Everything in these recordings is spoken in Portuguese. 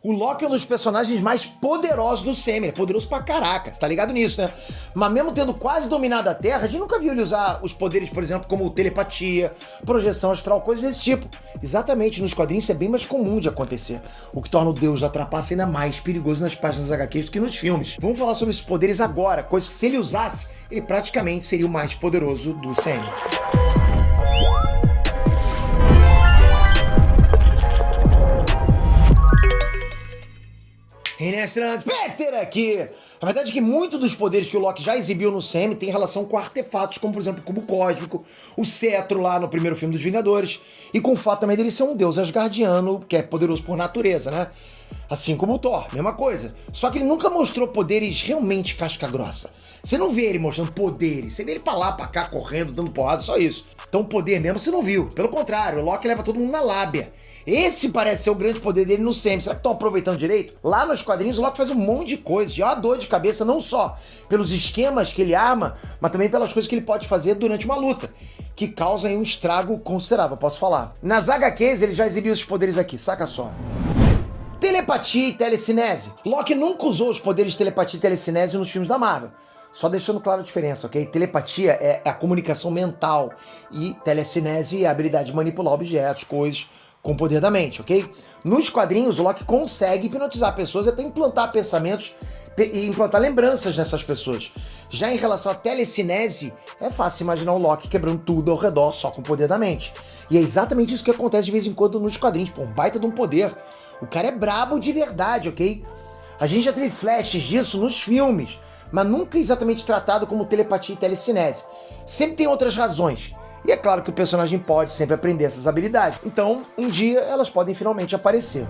O Loki é um dos personagens mais poderosos do CM, ele é poderoso pra caraca, você tá ligado nisso, né? Mas mesmo tendo quase dominado a Terra, a gente nunca viu ele usar os poderes, por exemplo, como telepatia, projeção astral, coisas desse tipo. Exatamente, nos quadrinhos isso é bem mais comum de acontecer, o que torna o Deus da Trapaça ainda mais perigoso nas páginas das HQs do que nos filmes. Vamos falar sobre esses poderes agora, coisa que se ele usasse, ele praticamente seria o mais poderoso do CM. Inestrantes, Peter aqui! A verdade é que muitos dos poderes que o Loki já exibiu no CM tem relação com artefatos, como por exemplo o cubo cósmico, o cetro lá no primeiro filme dos Vingadores, e com o fato também dele ser um deus asgardiano, que é poderoso por natureza, né? Assim como o Thor, mesma coisa. Só que ele nunca mostrou poderes realmente casca-grossa. Você não vê ele mostrando poderes, você vê ele pra lá, pra cá, correndo, dando porrada, só isso. Então poder mesmo você não viu. Pelo contrário, o Loki leva todo mundo na lábia. Esse parece ser o grande poder dele no CM. Será que estão aproveitando direito? Lá nos quadrinhos, o Loki faz um monte de coisa. E é uma dor de cabeça não só pelos esquemas que ele arma, mas também pelas coisas que ele pode fazer durante uma luta, que causam um estrago considerável, posso falar. Nas HQs, ele já exibiu esses poderes aqui, saca só. Telepatia e telecinese. Loki nunca usou os poderes de telepatia e telecinese nos filmes da Marvel. Só deixando claro a diferença, ok? Telepatia é a comunicação mental e telecinese é a habilidade de manipular objetos, coisas com o poder da mente, ok? Nos quadrinhos, o Loki consegue hipnotizar pessoas e até implantar pensamentos e implantar lembranças nessas pessoas. Já em relação à telecinese, é fácil imaginar o Loki quebrando tudo ao redor só com o poder da mente. E é exatamente isso que acontece de vez em quando nos quadrinhos, pô, um baita de um poder. O cara é brabo de verdade, ok? A gente já teve flashes disso nos filmes, mas nunca exatamente tratado como telepatia e telecinese. Sempre tem outras razões. E é claro que o personagem pode sempre aprender essas habilidades. Então, um dia elas podem finalmente aparecer.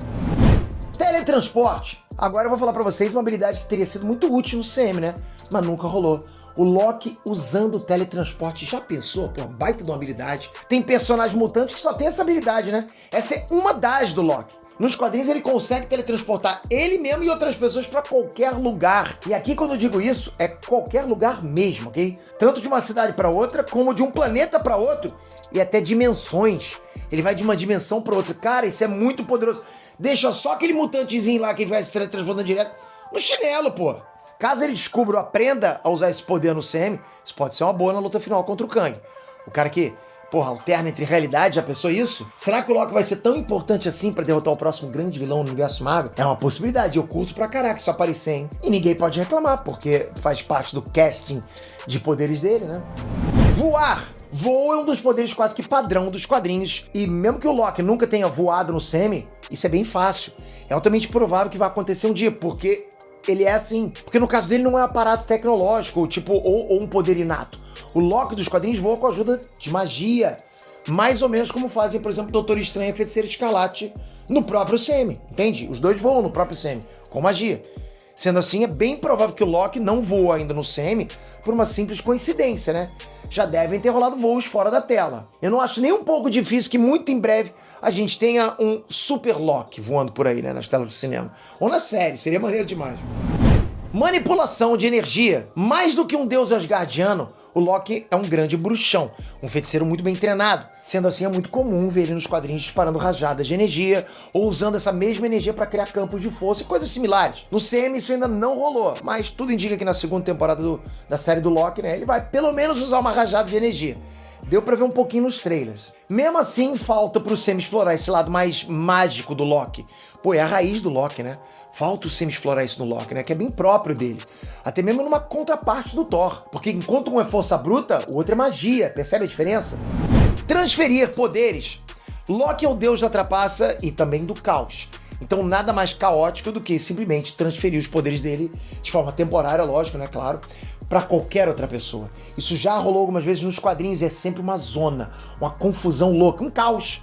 Teletransporte. Agora eu vou falar pra vocês uma habilidade que teria sido muito útil no CM, né? Mas nunca rolou. O Loki usando o teletransporte. Já pensou? Pô, baita de uma habilidade. Tem personagens mutantes que só tem essa habilidade, né? Essa é uma das do Loki. Nos quadrinhos ele consegue teletransportar ele mesmo e outras pessoas pra qualquer lugar. E aqui quando eu digo isso, é qualquer lugar mesmo, ok? Tanto de uma cidade pra outra, como de um planeta pra outro, e até dimensões. Ele vai de uma dimensão pra outra. Cara, isso é muito poderoso. Deixa só aquele mutantezinho lá que vai se teletransportando direto no chinelo, pô. Caso ele descubra ou aprenda a usar esse poder no CM, isso pode ser uma boa na luta final contra o Kang. O cara que, porra, alterna entre realidade, já pensou isso? Será que o Loki vai ser tão importante assim pra derrotar o próximo grande vilão no universo Marvel? É uma possibilidade, eu curto pra caraca isso aparecer, hein? E ninguém pode reclamar, porque faz parte do casting de poderes dele, né? Voar! Voo é um dos poderes quase que padrão dos quadrinhos, e mesmo que o Loki nunca tenha voado no CM, isso é bem fácil. É altamente provável que vai acontecer um dia, porque ele é assim. Porque no caso dele não é um aparato tecnológico, tipo, ou um poder inato. O Loki dos quadrinhos voa com a ajuda de magia. Mais ou menos como fazem, por exemplo, Doutor Estranho e a Feiticeira Escarlate no próprio CM, entende? Os dois voam no próprio CM, com magia. Sendo assim, é bem provável que o Loki não voa ainda no CM por uma simples coincidência, né? Já devem ter rolado voos fora da tela. Eu não acho nem um pouco difícil que muito em breve a gente tenha um Super Loki voando por aí, né, nas telas do cinema. Ou na série, seria maneiro demais. Manipulação de energia. Mais do que um deus asgardiano, o Loki é um grande bruxão, um feiticeiro muito bem treinado. Sendo assim, é muito comum ver ele nos quadrinhos disparando rajadas de energia ou usando essa mesma energia para criar campos de força e coisas similares. No CM isso ainda não rolou, mas tudo indica que na segunda temporada da série do Loki, né, ele vai pelo menos usar uma rajada de energia. Deu pra ver um pouquinho nos trailers. Mesmo assim, falta pro Sam explorar esse lado mais mágico do Loki. Pô, é a raiz do Loki, né? Falta o Sam explorar isso no Loki, né? Que é bem próprio dele. Até mesmo numa contraparte do Thor. Porque enquanto um é força bruta, o outro é magia. Percebe a diferença? Transferir poderes. Loki é o deus da trapaça e também do caos. Então nada mais caótico do que simplesmente transferir os poderes dele de forma temporária, lógico, né? Claro. Pra qualquer outra pessoa. Isso já rolou algumas vezes nos quadrinhos e é sempre uma zona, uma confusão louca, um caos.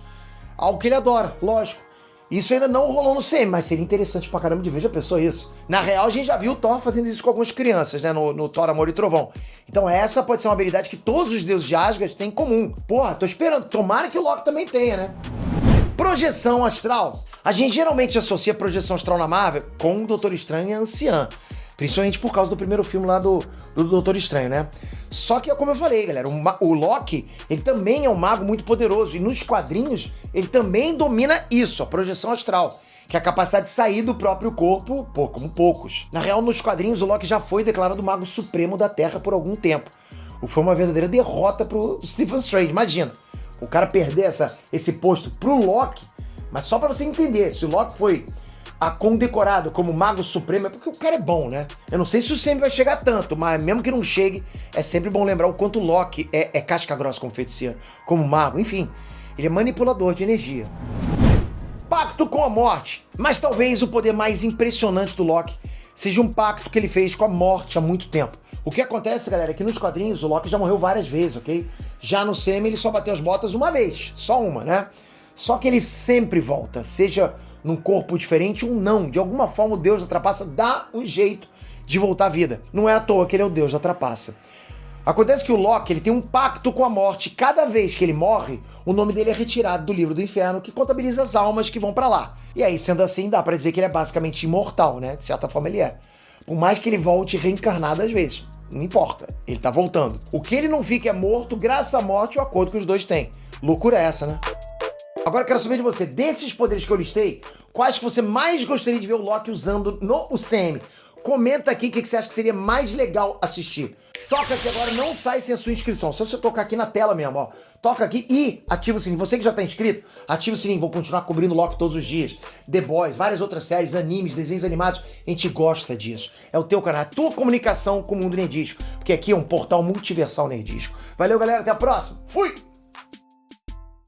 Algo que ele adora, lógico. Isso ainda não rolou no CM, mas seria interessante pra caramba de ver, já pensou isso? Na real, a gente já viu o Thor fazendo isso com algumas crianças, né, no Thor, Amor e Trovão. Então essa pode ser uma habilidade que todos os deuses de Asgard têm em comum. Porra, tô esperando, tomara que o Loki também tenha, né? Projeção astral. A gente geralmente associa projeção astral na Marvel com o Doutor Estranho e a Anciã. Principalmente por causa do primeiro filme lá do Doutor Estranho, né? Só que, como eu falei, galera, o Loki, ele também é um mago muito poderoso. E nos quadrinhos, ele também domina isso, a projeção astral. que é a capacidade de sair do próprio corpo, pô, como poucos. Na real, nos quadrinhos, o Loki já foi declarado o Mago Supremo da Terra por algum tempo, o que foi uma verdadeira derrota pro Stephen Strange. Imagina, o cara perder esse posto pro Loki, mas só pra você entender, se o Loki foi condecorado como Mago Supremo, é porque o cara é bom, né? Eu não sei se o Sam vai chegar tanto, mas mesmo que não chegue, é sempre bom lembrar o quanto o Loki é casca grossa como feiticeiro, como mago, enfim. Ele é manipulador de energia. Pacto com a morte. Mas talvez o poder mais impressionante do Loki seja um pacto que ele fez com a morte há muito tempo. O que acontece, galera, é que nos quadrinhos o Loki já morreu várias vezes, ok? Já no Sam ele só bateu as botas uma vez, só uma, né? Só que ele sempre volta, seja num corpo diferente ou não. De alguma forma o Deus da Trapaça dá um jeito de voltar à vida. Não é à toa que ele é o Deus da Trapaça. Acontece que o Loki ele tem um pacto com a morte. Cada vez que ele morre, o nome dele é retirado do livro do inferno, que contabiliza as almas que vão pra lá. E aí, sendo assim, dá pra dizer que ele é basicamente imortal, né? De certa forma ele é. Por mais que ele volte reencarnado às vezes. Não importa, ele tá voltando. O que ele não fica é morto graças à morte e ao acordo que os dois têm. Loucura é essa, né? Agora eu quero saber de você, desses poderes que eu listei, quais que você mais gostaria de ver o Loki usando no UCM? Comenta aqui o que você acha que seria mais legal assistir. Toca aqui agora, não sai sem a sua inscrição. Só você tocar aqui na tela mesmo, ó. Toca aqui e ativa o sininho. Você que já tá inscrito, ativa o sininho. Vou continuar cobrindo o Loki todos os dias. The Boys, várias outras séries, animes, desenhos animados. A gente gosta disso. É o teu canal, a tua comunicação com o mundo nerdístico. Porque aqui é um portal multiversal nerdístico. Valeu, galera. Até a próxima. Fui!